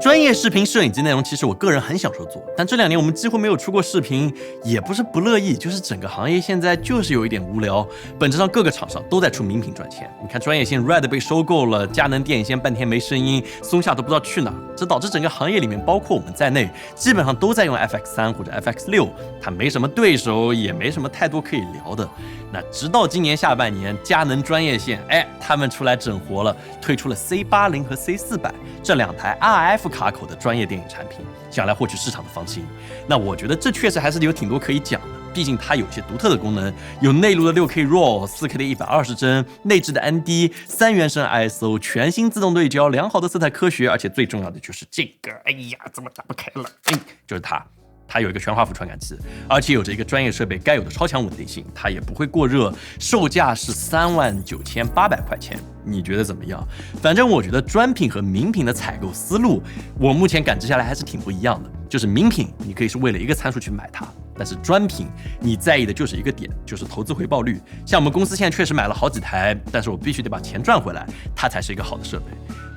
专业视频摄影机内容其实我个人很享受做，但这2年我们几乎没有出过视频，也不是不乐意，就是整个行业现在就是有一点无聊。本质上各个厂商都在出名品赚钱，你看专业线 Red 被收购了，佳能电影线半天没声音，松下都不知道去哪，这导致整个行业里面包括我们在内，基本上都在用 FX3 或者 FX6， 它没什么对手，也没什么太多可以聊的。那直到今年下半年，佳能专业线，他们出来整活了，推出了 C80 和 C400这2台 RF 卡口的专业电影产品，想来获取市场的芳心。那我觉得这确实还是有挺多可以讲的，毕竟它有一些独特的功能，有内录的 6K RAW、4K 的120帧、内置的 ND、3原生 ISO、全新自动对焦、良好的色彩科学，而且最重要的就是这个，怎么打不开了？就是它有一个全画幅传感器，而且有着一个专业设备该有的超强稳定性，它也不会过热，售价是39800块钱，你觉得怎么样？反正我觉得专品和名品的采购思路，我目前感知下来还是挺不一样的。就是名品，你可以是为了一个参数去买它，但是专品，你在意的就是一个点，就是投资回报率。像我们公司现在确实买了好几台，但是我必须得把钱赚回来，它才是一个好的设备。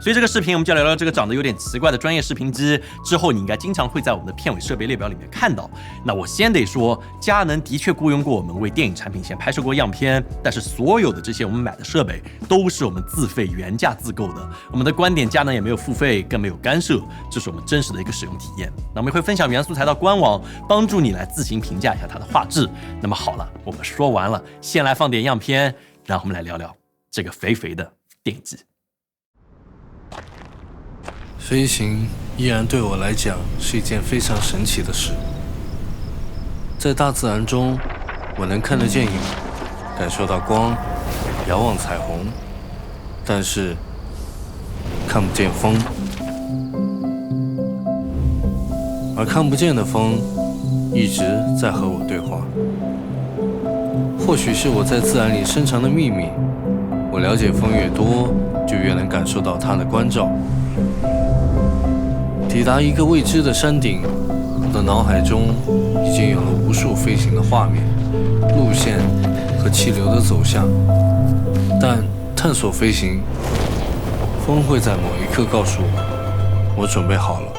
所以这个视频我们就聊聊这个长得有点奇怪的专业视频机，之后你应该经常会在我们的片尾设备列表里面看到。那我先得说，佳能的确雇佣过我们为电影产品线拍摄过样片，但是所有的这些我们买的设备都是我们自费原价自购的，我们的观点佳能也没有付费，更没有干涉，这是我们真实的一个使用体验。那我们也会分享原素材到官网，帮助你来自行评价一下它的画质。那么好了，我们说完了，先来放点样片，然后我们来聊聊这个肥肥的电影机。飞行依然对我来讲是一件非常神奇的事。在大自然中，我能看得见影，感受到光，遥望彩虹，但是看不见风。而看不见的风一直在和我对话。或许是我在自然里深藏的秘密，我了解风越多，就越能感受到它的关照。抵达一个未知的山顶，我的脑海中已经有了无数飞行的画面、路线和气流的走向。但探索飞行，风会在某一刻告诉我，我准备好了。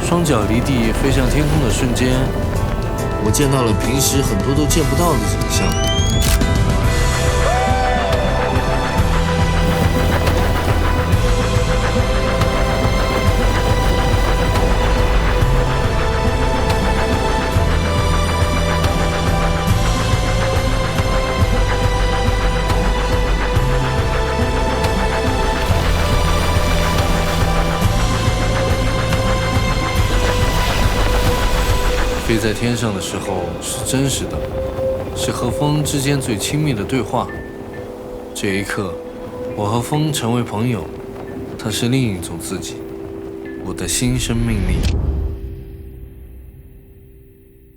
双脚离地飞向天空的瞬间，我见到了平时很多都见不到的景象。飞在天上的时候是真实的，是和风之间最亲密的对话。这一刻，我和风成为朋友，它是另一种自己，我的新生命力。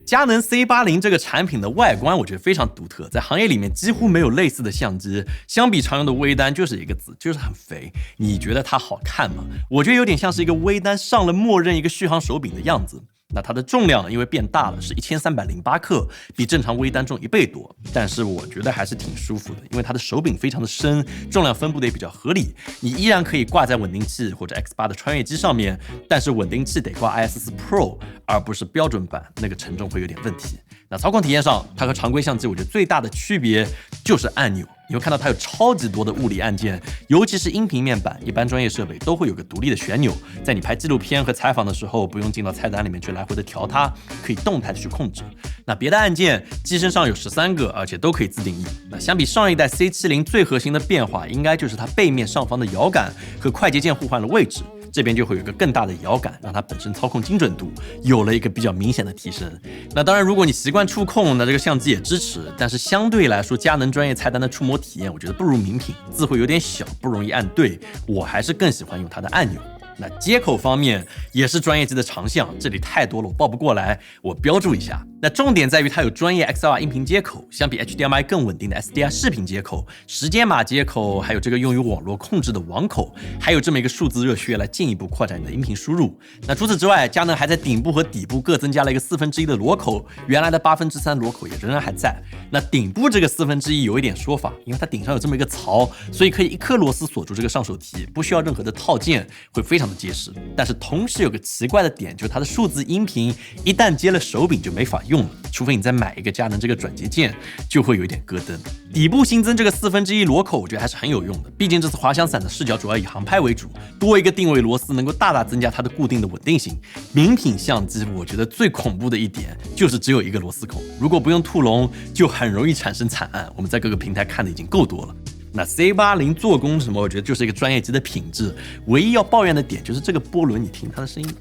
佳能 C80 这个产品的外观我觉得非常独特，在行业里面几乎没有类似的相机，相比常用的微单就是一个字，就是很肥。你觉得它好看吗？我觉得有点像是一个微单上了默认一个续航手柄的样子。那它的重量因为变大了，是1308克，比正常微单重1倍多，但是我觉得还是挺舒服的，因为它的手柄非常的深，重量分布的也比较合理，你依然可以挂在稳定器或者 X8 的穿越机上面，但是稳定器得挂 IS4 Pro， 而不是标准版，那个承重会有点问题。那操控体验上，它和常规相机我觉得最大的区别就是按钮。你会看到它有超级多的物理按键，尤其是音频面板，一般专业设备都会有个独立的旋钮，在你拍纪录片和采访的时候，不用进到菜单里面去来回的调它，可以动态的去控制。那别的按键，机身上有13个，而且都可以自定义。那相比上一代 C70， 最核心的变化应该就是它背面上方的摇杆和快捷键互换了位置。这边就会有一个更大的摇杆，让它本身操控精准度有了一个比较明显的提升。那当然，如果你习惯触控，那这个相机也支持，但是相对来说，佳能专业菜单的触摸体验，我觉得不如名品，字会有点小，不容易按对，我还是更喜欢用它的按钮。那接口方面也是专业机的长项，这里太多了我报不过来，我标注一下。那重点在于它有专业 XLR 音频接口，相比 HDMI 更稳定的 SDI 视频接口、时间码接口，还有这个用于网络控制的网口，还有这么一个数字热靴来进一步扩展你的音频输入。那除此之外，佳能还在顶部和底部各增加了一个1/4的螺口，原来的3/8螺口也仍然还在。那顶部这个1/4有一点说法，因为它顶上有这么一个槽，所以可以一颗螺丝锁住这个上手提，不需要任何的套件，会非常的结实。但是同时有个奇怪的点，就是它的数字音频一旦接了手柄就没法用了，除非你再买一个佳能这个转接件，就会有一点咯噔。底部新增这个1/4螺口，我觉得还是很有用的，毕竟这次滑翔伞的视角主要以航拍为主，多一个定位螺丝能够大大增加它的固定的稳定性。名品相机我觉得最恐怖的一点就是只有一个螺丝孔，如果不用兔笼就很容易产生惨案，我们在各个平台看的已经够多了。那 C80 做工什么，我觉得就是一个专业机的品质，唯一要抱怨的点就是这个波轮，你听它的声音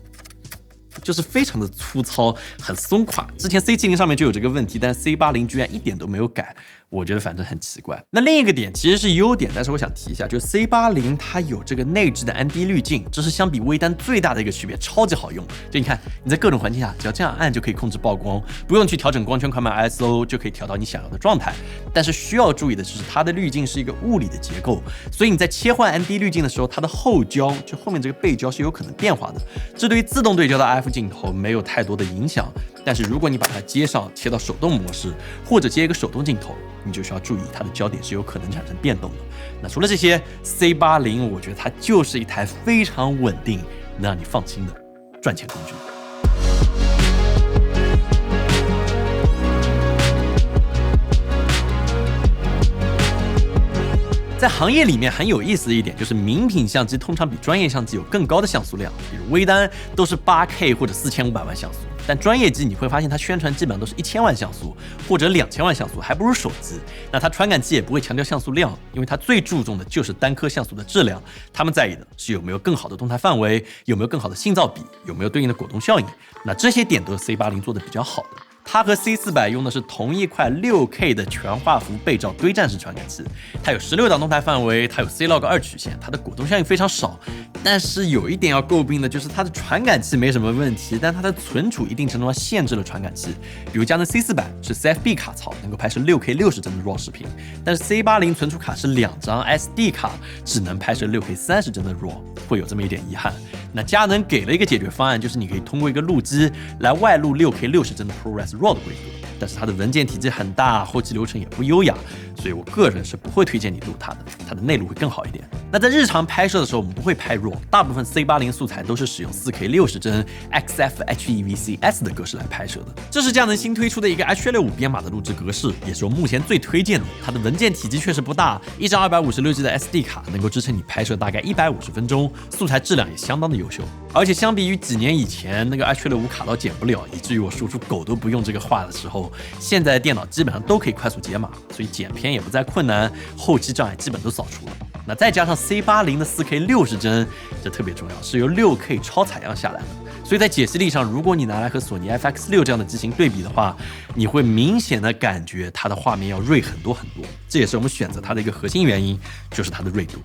就是非常的粗糙，很松垮。之前 C70 上面就有这个问题，但是 C80 居然一点都没有改，我觉得反正很奇怪。那另一个点其实是优点，但是我想提一下，就是 C80 它有这个内置的 ND 滤镜，这是相比微单最大的一个区别，超级好用。就你看你在各种环境下，只要这样按就可以控制曝光，不用去调整光圈快慢 ISO 就可以调到你想要的状态。但是需要注意的就是它的滤镜是一个物理的结构，所以你在切换 ND 滤镜的时候，它的后焦就后面这个背焦是有可能变化的，这对于自动对焦的 RF 镜头没有太多的影响。但是如果你把它接上，切到手动模式，或者接一个手动镜头，你就需要注意它的焦点是有可能产生变动的。那除了这些 ，C80 我觉得它就是一台非常稳定，能让你放心的赚钱工具。在行业里面很有意思的一点就是，名品相机通常比专业相机有更高的像素量，比如微单都是8K 或者4500万像素，但专业机你会发现它宣传基本上都是1000万像素或者2000万像素，还不如手机。那它传感器也不会强调像素量，因为它最注重的就是单颗像素的质量，他们在意的是有没有更好的动态范围，有没有更好的信噪比，有没有对应的果冻效应。那这些点都是 C80 做的比较好的。它和 C400 用的是同一块 6K 的全画幅背照堆栈式传感器，它有16档动态范围，它有 C-Log2 曲线，它的果冻效应非常少。但是有一点要诟病的就是它的传感器没什么问题，但它的存储一定程度上限制了传感器。比如佳能 C400 是 CFB 卡槽，能够拍摄 6K 60帧的 RAW 视频，但是 C80 存储卡是2张 SD 卡，只能拍摄 6K 30帧的 RAW， 会有这么一点遗憾。那佳能给了一个解决方案，就是你可以通过一个录机来外录 6K 60帧的 ProRes RAW 的规格，但是它的文件体积很大，后期流程也不优雅，所以我个人是不会推荐你录它的，它的内录会更好一点。那在日常拍摄的时候，我们不会拍 RAW， 大部分 C80 素材都是使用 4K 60帧 XF-HEVC-S 的格式来拍摄的。这是佳能新推出的一个 H65 编码的录制格式，也是我目前最推荐的。它的文件体积确实不大，一张256G 的 SD 卡能够支撑你拍摄大概150分钟，素材质量也相当的优秀。而且相比于几年以前那个 H65 卡到剪不了，以至于我说出狗都不用这个话的时候，现在的电脑基本上都可以快速解码，所以剪片也不再困难，后期障碍基本都扫除了。那再加上 C80 的 4K 60帧，这特别重要，是由 6K 超采样下来的，所以在解析力上，如果你拿来和索尼 FX6 这样的机型对比的话，你会明显的感觉它的画面要锐很多很多，这也是我们选择它的一个核心原因，就是它的锐度。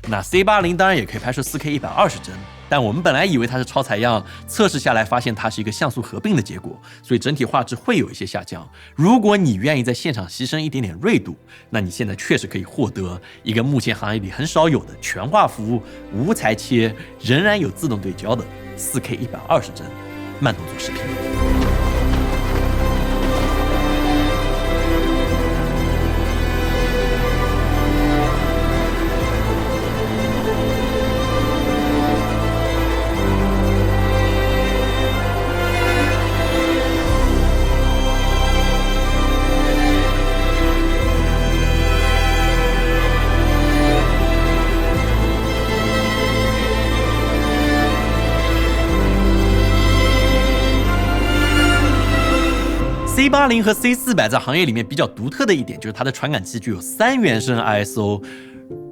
那 C80 当然也可以拍摄 4K 120帧，但我们本来以为它是超采样，测试下来发现它是一个像素合并的结果，所以整体画质会有一些下降。如果你愿意在现场牺牲一点点锐度，那你现在确实可以获得一个目前行业里很少有的全画幅、无裁切、仍然有自动对焦的 4K 120帧慢动作视频。C80 和 C400 在行业里面比较独特的一点，就是它的传感器具有3原生 ISO。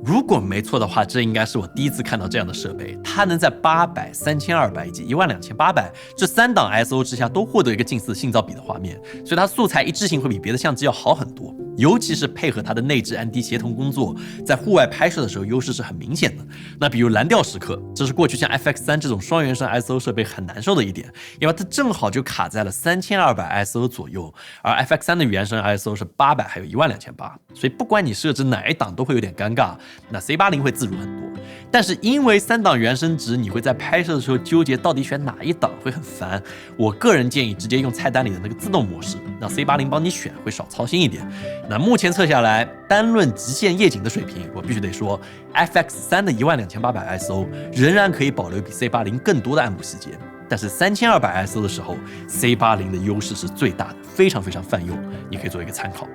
如果没错的话，这应该是我第一次看到这样的设备，它能在800、3200以及12800这3档 ISO 之下都获得一个近似信噪比的画面，所以它素材一致性会比别的相机要好很多。尤其是配合它的内置安迪协同工作，在户外拍摄的时候优势是很明显的。那比如蓝调时刻，这是过去像 FX3 这种双原生 ISO 设备很难受的一点，因为它正好就卡在了3200 ISO 左右，而 FX3 的原生 ISO 是800还有12800，所以不管你设置哪一档都会有点尴尬。那 C80 会自如很多，但是因为3档原生值，你会在拍摄的时候纠结到底选哪一档，会很烦。我个人建议直接用菜单里的那个自动模式，让 C80 帮你选，会少操心一点。那目前测下来，单论极限夜景的水平，我必须得说 FX3 的12800 ISO 仍然可以保留比 C80 更多的暗部细节，但是3200 ISO 的时候 ，C80 的优势是最大的，非常泛用，你可以做一个参考。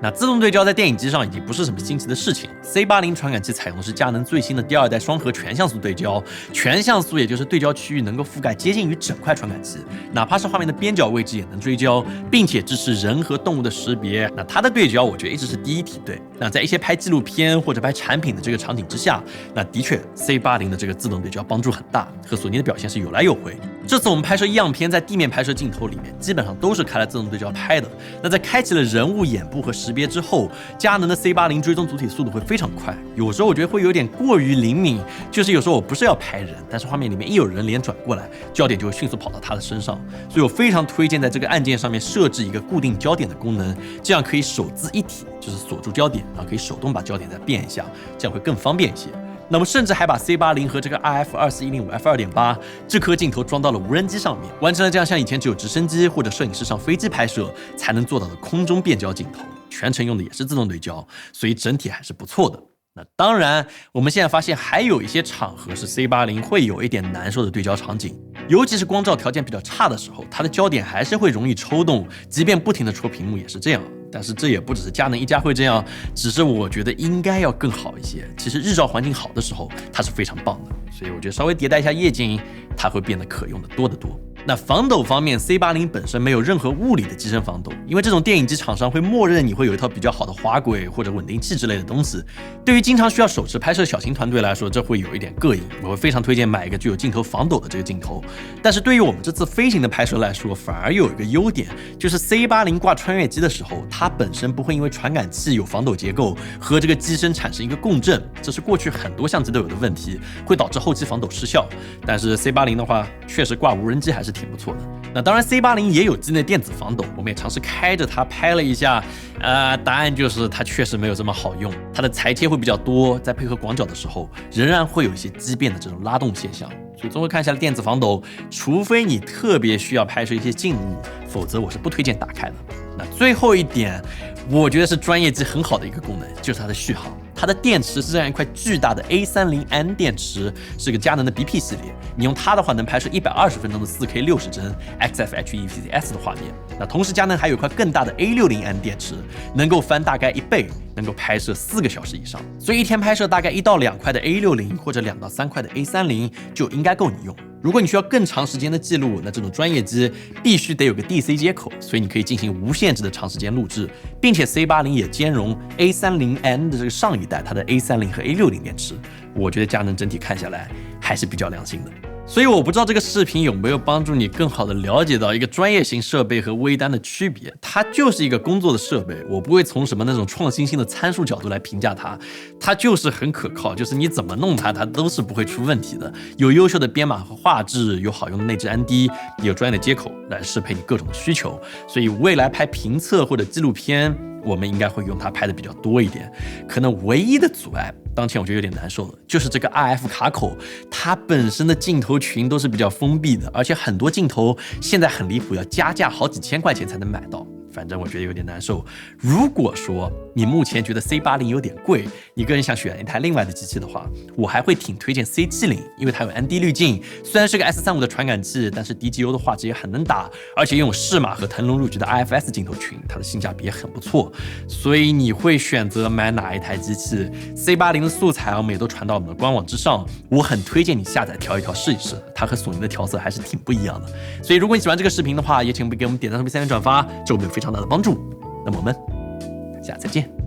那自动对焦在电影机上已经不是什么新奇的事情了。C80 传感器采用的是佳能最新的第2代双核全像素对焦，全像素也就是对焦区域能够覆盖接近于整块传感器，哪怕是画面的边角位置也能追焦，并且支持人和动物的识别。那它的对焦我觉得一直是第一梯队。那在一些拍纪录片或者拍产品的这个场景之下，那的确 C80 的这个自动对焦帮助很大，和索尼的表现是有来有回。这次我们拍摄样片在地面拍摄镜头里面，基本上都是开了自动对焦拍的。那在开启了人物眼部和识别之后，佳能的 C80 追踪主体速度会非常快，有时候我觉得会有点过于灵敏，就是有时候我不是要拍人，但是画面里面一有人脸转过来，焦点就会迅速跑到他的身上，所以我非常推荐在这个按键上面设置一个固定焦点的功能，这样可以手自一体，就是锁住焦点，然后可以手动把焦点再变一下，这样会更方便一些。那么甚至还把 C80 和这个 RF24-105 f2.8 这颗镜头装到了无人机上面，完成了这样像以前只有直升机或者摄影师上飞机拍摄才能做到的空中变焦镜头，全程用的也是自动对焦，所以整体还是不错的。那当然，我们现在发现还有一些场合是 C80 会有一点难受的对焦场景，尤其是光照条件比较差的时候，它的焦点还是会容易抽动，即便不停的戳屏幕也是这样。但是这也不只是佳能一家会这样，只是我觉得应该要更好一些。其实日照环境好的时候，它是非常棒的，所以我觉得稍微迭代一下夜景，它会变得可用的多得多。那防抖方面 ，C80 本身没有任何物理的机身防抖，因为这种电影机厂商会默认你会有一套比较好的滑轨或者稳定器之类的东西。对于经常需要手持拍摄小型团队来说，这会有一点膈应。我会非常推荐买一个具有镜头防抖的这个镜头。但是对于我们这次飞行的拍摄来说，反而有一个优点，就是 C80 挂穿越机的时候，它本身不会因为传感器有防抖结构和这个机身产生一个共振，这是过去很多相机都有的问题，会导致后期防抖失效。但是 C80 的话，确实挂无人机还是挺不错的。那当然 C80 也有机内电子防抖，我们也尝试开着它拍了一下，答案就是它确实没有这么好用，它的裁切会比较多，在配合广角的时候，仍然会有一些畸变的这种拉动现象。所以综合看下来，电子防抖，除非你特别需要拍摄一些静物，否则我是不推荐打开的。那最后一点，我觉得是专业机很好的一个功能，就是它的续航。它的电池是这样一块巨大的 A30N 电池，是个佳能的 BP 系列。你用它的话，能拍摄120分钟的 4K 60帧 XFHE-PCS 的画面。那同时，佳能还有一块更大的 A60N 电池，能够翻大概1倍，能够拍摄4个小时以上。所以一天拍摄大概1到2块的 A60或者2到3块的 A30就应该够你用。如果你需要更长时间的记录，那这种专业机必须得有个 DC 接口，所以你可以进行无限制的长时间录制，并且 C80 也兼容 A30N 的这个上一代它的 A30和 A60电池。我觉得佳能整体看下来还是比较良心的。所以我不知道这个视频有没有帮助你更好的了解到一个专业型设备和微单的区别。它就是一个工作的设备，我不会从什么那种创新性的参数角度来评价它，它就是很可靠，就是你怎么弄它，它都是不会出问题的。有优秀的编码和画质，有好用的内置安迪，有专业的接口来适配你各种的需求。所以未来拍评测或者纪录片，我们应该会用它拍的比较多一点。可能唯一的阻碍，当前我觉得有点难受的，就是这个 RF 卡口，它本身的镜头群都是比较封闭的，而且很多镜头现在很离谱，要加价好几千块钱才能买到。反正我觉得有点难受。如果说你目前觉得 C80 有点贵，你个人想选一台另外的机器的话，我还会挺推荐 C70， 因为它有 ND 滤镜，虽然是个 S35 的传感器，但是 DGO 的画质也很能打，而且拥有适马和腾龙入局的 IFS 镜头群，它的性价比也很不错。所以你会选择买哪一台机器？ C80 的素材我们也都传到我们的官网之上，我很推荐你下载调一调试一试，它和索尼的调色还是挺不一样的。所以如果你喜欢这个视频的话，也请给我们点赞、投币、3连转发，这我们有非常大的帮助。那么我们下次见。